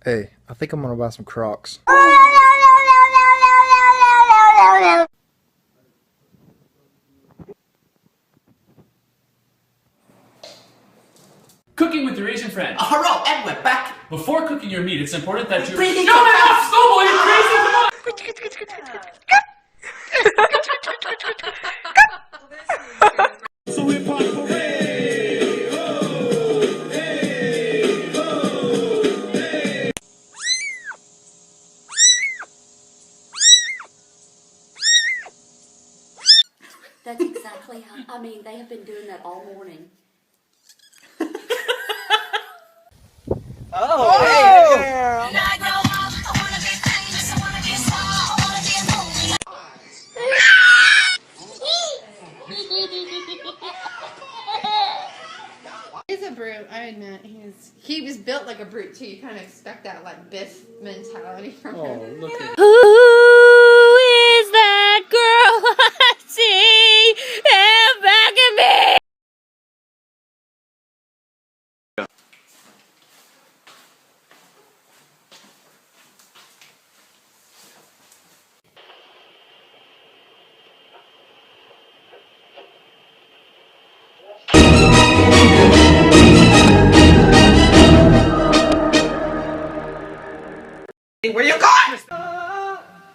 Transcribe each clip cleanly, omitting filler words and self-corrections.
Hey, I think I'm gonna buy some Crocs. Cooking with your Asian friend. Hello, and we're back. Before cooking your meat, it's important that you... Breathing Shut it off, Snowball, you crazy! So hip hop parade. Oh, hey, oh, hey. That's exactly how, I mean, they have been doing that all morning. Oh, hey, girl. He's a brute, I admit. He was built like a brute too. You kind of expect that like Biff mentality from him. Oh, look at Who is that girl I see in back of me? Where you going?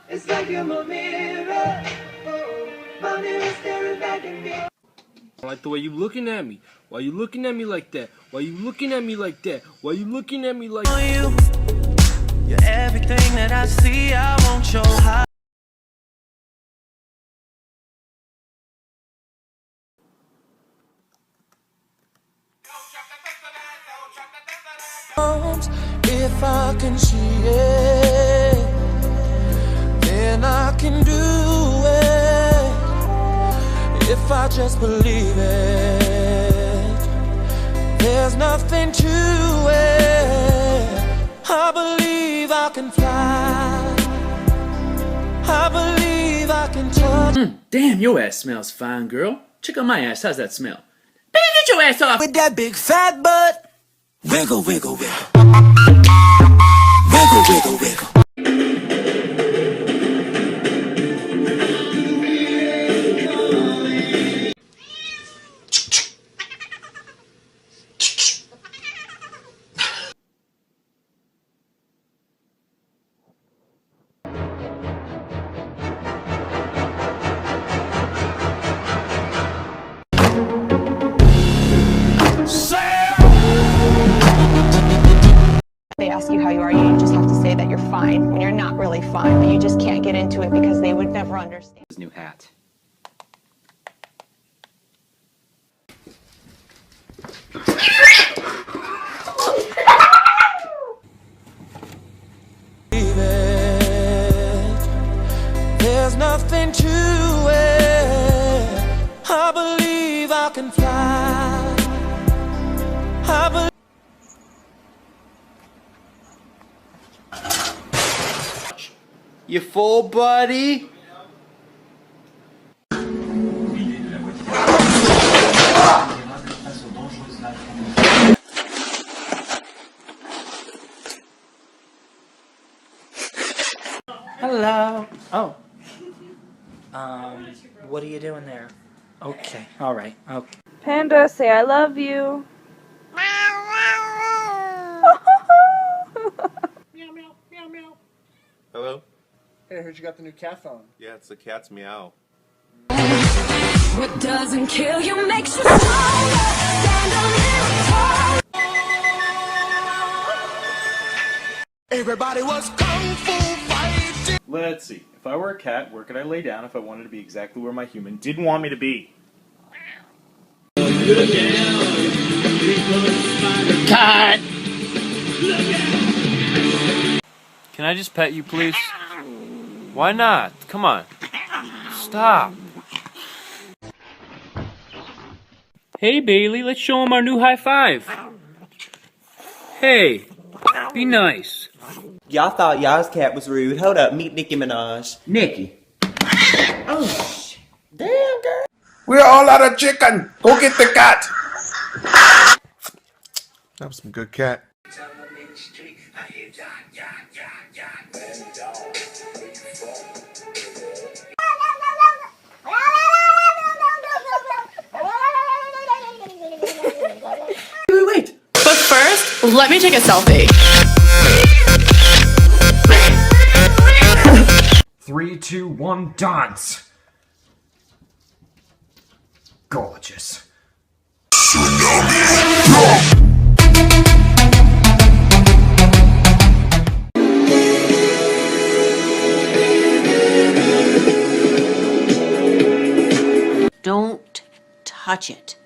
It's like you're my mirror. Oh, my mirror staring back at me. I like the way you looking at me. Why you looking at me like that? Why you looking at me like that? Why you looking at me like that? You're everything that I see. I want your high. If I can see it, then I can do it. If I just believe it, there's nothing to it. I believe I can fly. I believe I can touch. Damn, your ass smells fine, girl. Check out my ass. How's that smell? Baby, get your ass off! With that big fat butt. Wiggle, wiggle, wiggle. Wiggle, wiggle, wiggle. They ask you how you are, you just have to say that you're fine when you're not really fine, but you just can't get into it because they would never understand. His new hat. There's nothing to it. I believe I can fly. I believe. You full, buddy? Hello. Oh. What are you doing there? Okay. All right. Okay. Panda, say I love you. Hello? Hey, I heard you got the new cat phone. Yeah, it's the cat's meow. What doesn't kill you makes you stronger. Stand a little tall. Everybody was kung fu fighting. Let's see. If I were a cat, where could I lay down if I wanted to be exactly where my human didn't want me to be? Cat! Can I just pet you, please? Why not? Come on. Stop. Hey, Bailey, let's show him our new high five. Hey, be nice. Y'all thought y'all's cat was rude. Hold up, meet Nicki Minaj. Nicki. Oh, shit. Damn, girl. We're all out of chicken. Go get the cat. That was some good cat. Wait. But first, let me take a selfie. 3, 2, 1, dance! Gorgeous. Don't touch it.